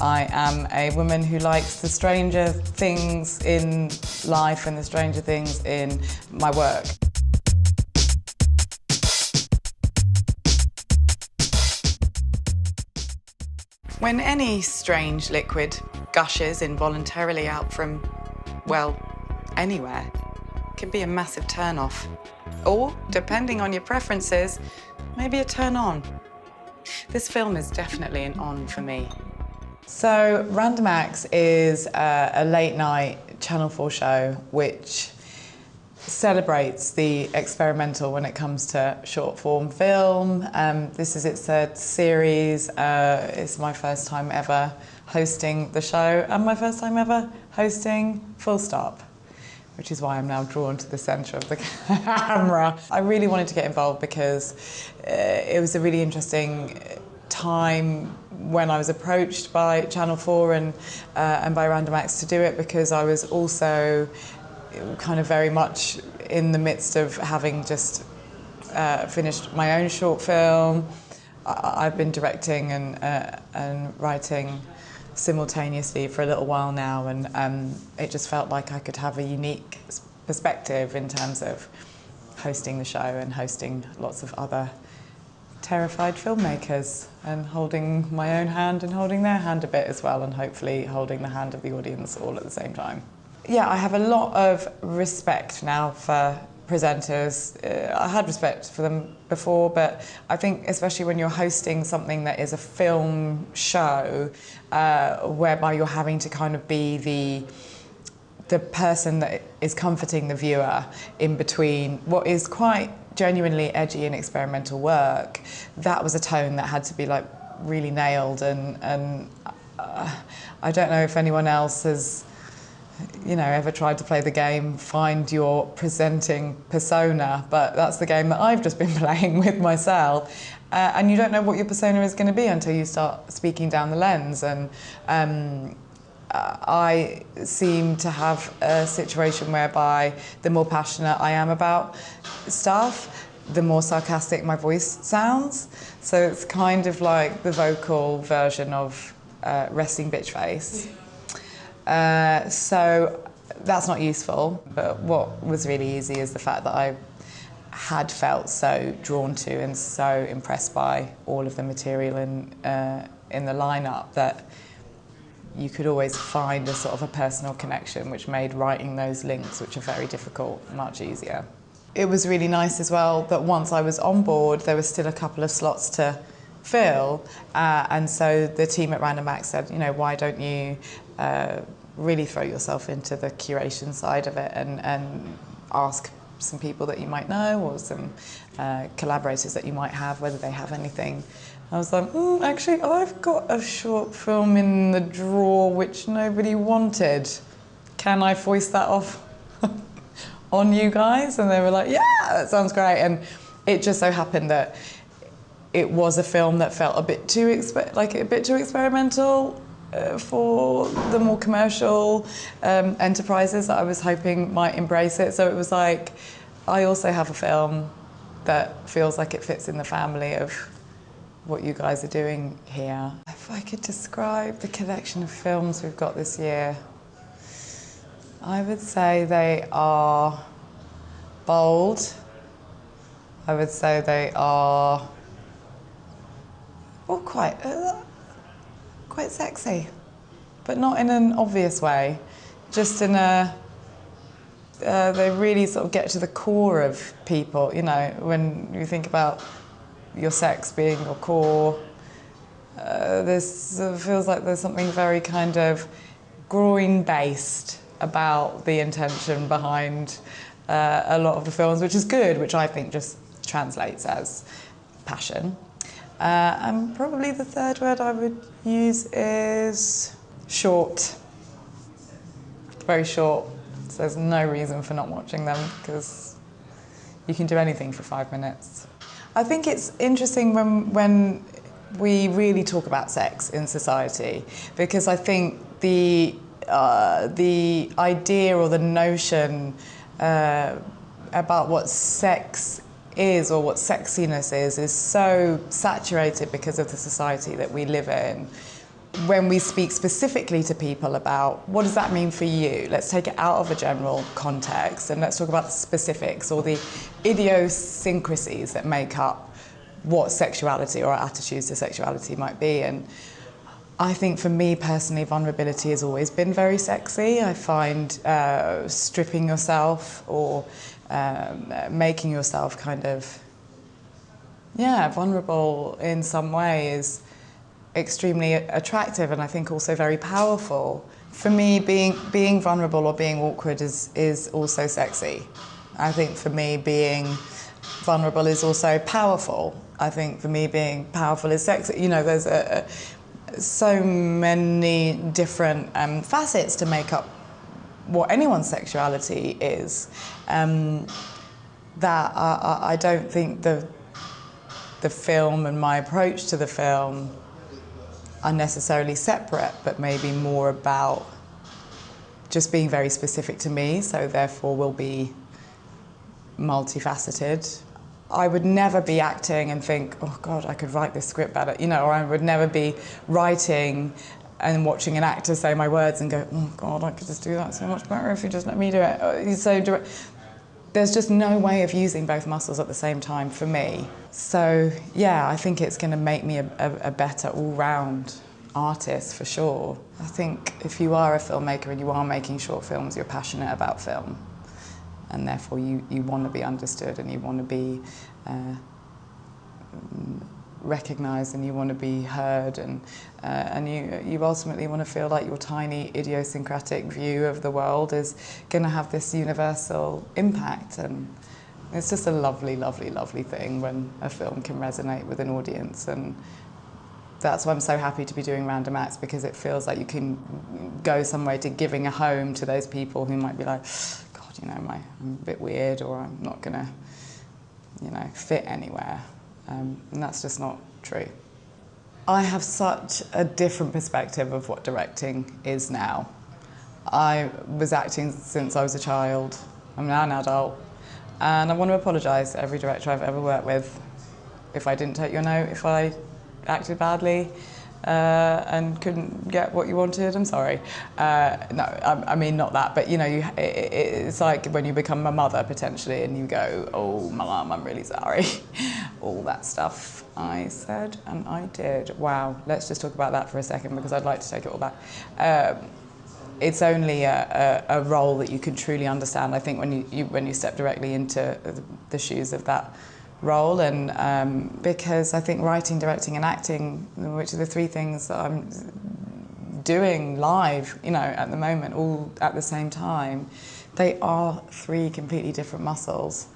I am a woman who likes the stranger things in life and the stranger things in my work. When any strange liquid gushes involuntarily out from, well, anywhere, it can be a massive turn-off. Or, depending on your preferences, maybe a turn-on. This film is definitely an on for me. So, Random Acts is a late-night Channel 4 show which celebrates the experimental when it comes to short-form film. This is its third series. It's my first time ever hosting the show and my first time ever hosting Full Stop, which is why I'm now drawn to the centre of the camera. I really wanted to get involved because it was a really interesting time when I was approached by Channel 4 and by Random Acts to do it, because I was also kind of very much in the midst of having just finished my own short film. I've been directing and writing simultaneously for a little while now, and it just felt like I could have a unique perspective in terms of hosting the show and hosting lots of other terrified filmmakers and holding my own hand and holding their hand a bit as well, and hopefully holding the hand of the audience all at the same time. Yeah, I have a lot of respect now for presenters. I had respect for them before, but I think especially when you're hosting something that is a film show, whereby you're having to kind of be the person that is comforting the viewer in between what is quite genuinely edgy and experimental work, that was a tone that had to be like really nailed, and I don't know if anyone else has ever tried to play the game, find your presenting persona, but that's the game that I've just been playing with myself. And you don't know what your persona is going to be until you start speaking down the lens. And I seem to have a situation whereby the more passionate I am about stuff, the more sarcastic my voice sounds. So it's kind of like the vocal version of resting bitch face. So that's not useful, but what was really easy is the fact that I had felt so drawn to and so impressed by all of the material in the lineup that you could always find a sort of a personal connection, which made writing those links, which are very difficult, much easier. It was really nice as well that once I was on board, there was still a couple of slots to fill, and so the team at Random Acts said, why don't you really throw yourself into the curation side of it and ask some people that you might know or some collaborators that you might have, whether they have anything. I was like, actually, I've got a short film in the drawer which nobody wanted. Can I foist that off on you guys? And they were like, yeah, that sounds great. And it just so happened that it was a film that felt a bit too experimental for the more commercial enterprises that I was hoping might embrace it. So it was like, I also have a film that feels like it fits in the family of what you guys are doing here. If I could describe the collection of films we've got this year, I would say they are bold. I would say they are quite sexy, but not in an obvious way. Just in a, they really sort of get to the core of people. When you think about your sex being your core, this feels like there's something very kind of groin-based about the intention behind a lot of the films, which is good, which I think just translates as passion. And probably the third word I would use is short. Very short. So there's no reason for not watching them, because you can do anything for 5 minutes. I think it's interesting when we really talk about sex in society, because I think the idea or the notion about what sex is or what sexiness is so saturated because of the society that we live in, when we speak specifically to people about what does that mean for you, let's take it out of a general context and let's talk about the specifics or the idiosyncrasies that make up what sexuality or attitudes to sexuality might be. And I think for me personally, vulnerability has always been very sexy. I find stripping yourself or making yourself kind of, vulnerable in some way is extremely attractive and I think also very powerful. For me, being vulnerable or being awkward is also sexy. I think for me, being vulnerable is also powerful. I think for me, being powerful is sexy. You know, there's so many different facets to make up what anyone's sexuality is, that I don't think the film and my approach to the film are necessarily separate, but maybe more about just being very specific to me, so therefore will be multifaceted. I would never be acting and think, oh God, I could write this script better, you know, or I would never be writing and watching an actor say my words and go, oh God, I could just do that so much better if you just let me do it. So there's just no way of using both muscles at the same time for me. So yeah, I think it's going to make me a better all-round artist for sure. I think if you are a filmmaker and you are making short films, you're passionate about film. And therefore you want to be understood and you want to be recognised and you want to be heard and you ultimately want to feel like your tiny idiosyncratic view of the world is going to have this universal impact, and it's just a lovely, lovely, lovely thing when a film can resonate with an audience. And that's why I'm so happy to be doing Random Acts, because it feels like you can go somewhere to giving a home to those people who might be like, God, you know, I'm a bit weird, or I'm not going to, you know, fit anywhere. And that's just not true. I have such a different perspective of what directing is now. I was acting since I was a child. I'm now an adult. And I want to apologise to every director I've ever worked with if I didn't take your note, if I acted badly and couldn't get what you wanted. I'm sorry. No, I mean not that, but you know, it's like when you become a mother potentially and you go, oh, my mum, I'm really sorry. All that stuff I said and I did. Wow, let's just talk about that for a second because I'd like to take it all back. It's only a role that you can truly understand, I think, when you step directly into the shoes of that role, and because I think writing, directing and acting, which are the three things that I'm doing live, you know, at the moment, all at the same time, they are three completely different muscles.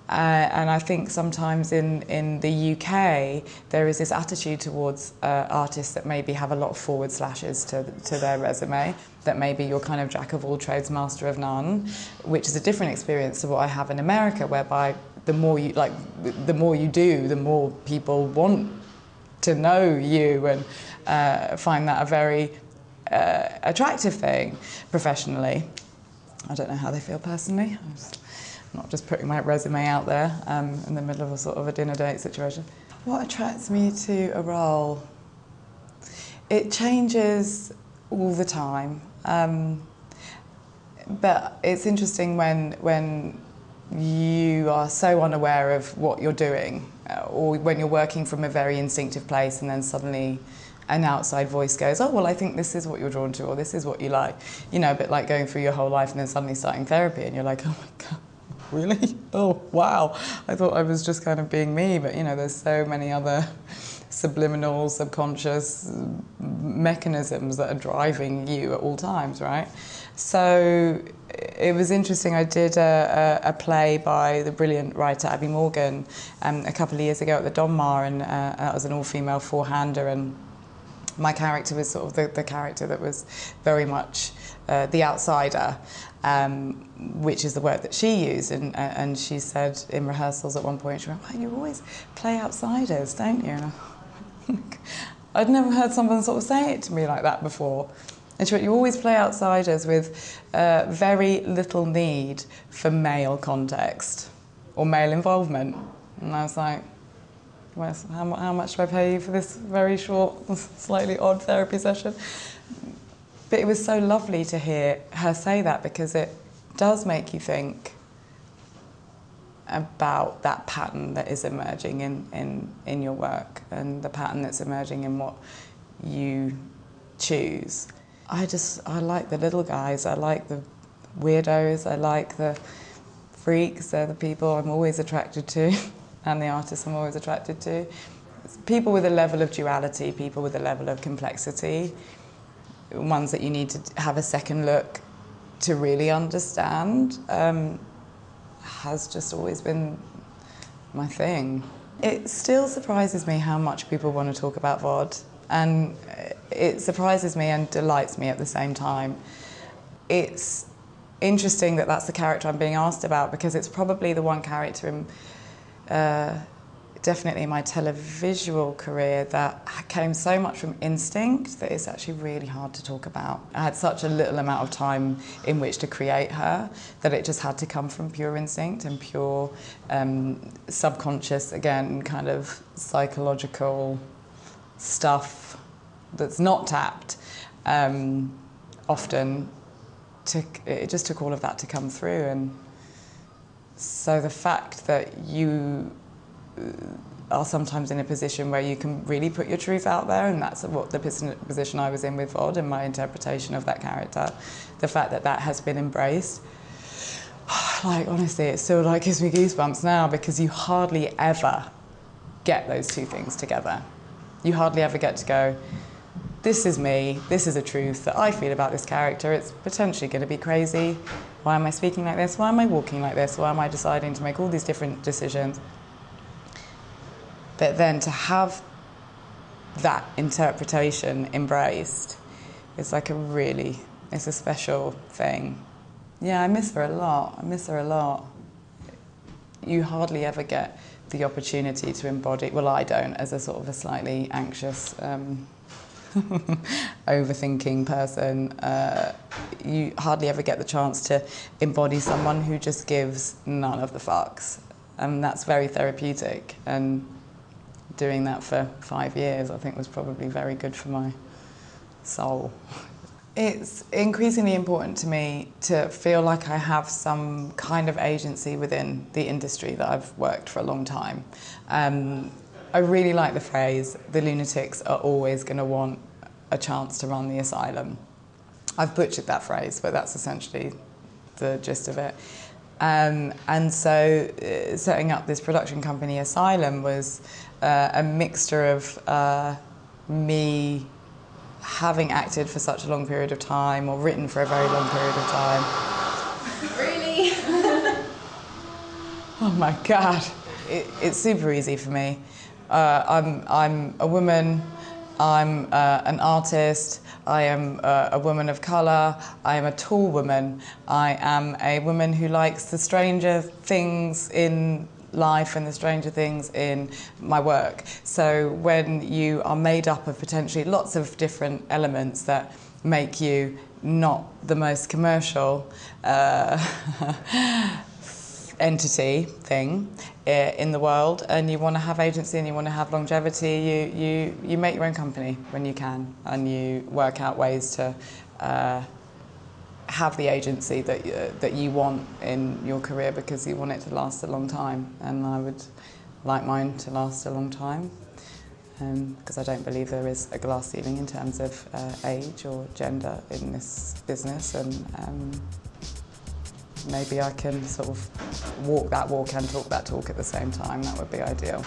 And I think sometimes in the UK there is this attitude towards artists that maybe have a lot of forward slashes to their resume, that maybe you're kind of jack of all trades, master of none, which is a different experience to what I have in America, whereby the more you do, the more people want to know you and find that a very attractive thing professionally. I don't know how they feel personally. I'm not just putting my resume out there in the middle of a sort of a dinner date situation. What attracts me to a role? It changes all the time. But it's interesting when you are so unaware of what you're doing, or when you're working from a very instinctive place and then suddenly an outside voice goes, oh, well, I think this is what you're drawn to, or this is what you like. You know, a bit like going through your whole life and then suddenly starting therapy and you're like, oh my God, really? Oh, wow. I thought I was just kind of being me, but you know, there's so many other subliminal, subconscious mechanisms that are driving you at all times, right? So it was interesting. I did a play by the brilliant writer Abby Morgan a couple of years ago at the Donmar, and that was an all-female four-hander, and my character was sort of the character that was very much the outsider, which is the word that she used, and she said in rehearsals at one point, she went, well, you always play outsiders, don't you? And I'd never heard someone sort of say it to me like that before. And she went, you always play outsiders with very little need for male context or male involvement. And I was like, how much do I pay you for this very short, slightly odd therapy session? But it was so lovely to hear her say that, because it does make you think about that pattern that is emerging in your work, and the pattern that's emerging in what you choose. I like the little guys, I like the weirdos, I like the freaks. They're the people I'm always attracted to, and the artists I'm always attracted to. People with a level of duality, people with a level of complexity, ones that you need to have a second look to really understand, has just always been my thing. It still surprises me how much people want to talk about VOD, and it surprises me and delights me at the same time. It's interesting that that's the character I'm being asked about, because it's probably the one character in definitely in my televisual career that came so much from instinct that it's actually really hard to talk about. I had such a little amount of time in which to create her that it just had to come from pure instinct and pure subconscious, again, kind of psychological stuff that's not tapped often. It just took all of that to come through, and so the fact that you are sometimes in a position where you can really put your truth out there, and that's what the position I was in with VOD and my interpretation of that character, the fact that that has been embraced, like honestly, it still like gives me goosebumps now, because you hardly ever get those two things together. You hardly ever get to go, this is me, this is a truth that I feel about this character, it's potentially going to be crazy. Why am I speaking like this? Why am I walking like this? Why am I deciding to make all these different decisions? But then to have that interpretation embraced is like it's a special thing. Yeah, I miss her a lot. I miss her a lot. You hardly ever get the opportunity to embody, well, I don't, as a sort of a slightly anxious, overthinking person. You hardly ever get the chance to embody someone who just gives none of the fucks. And that's very therapeutic. And doing that for 5 years, I think, was probably very good for my soul. It's increasingly important to me to feel like I have some kind of agency within the industry that I've worked for a long time. I really like the phrase, the lunatics are always going to want a chance to run the asylum. I've butchered that phrase, but that's essentially the gist of it. And so setting up this production company, Asylum, was a mixture of me having acted for such a long period of time, or written for a very long period of time. Really? Oh my God. It's super easy for me. I'm a woman, I'm an artist, I am a woman of colour, I am a tall woman, I am a woman who likes the stranger things in life and the stranger things in my work. So when you are made up of potentially lots of different elements that make you not the most commercial thing in the world, and you want to have agency and you want to have longevity, you make your own company when you can, and you work out ways to have the agency that you want in your career, because you want it to last a long time, and I would like mine to last a long time, because I don't believe there is a glass ceiling in terms of age or gender in this business, and maybe I can sort of walk that walk and talk that talk at the same time. That would be ideal.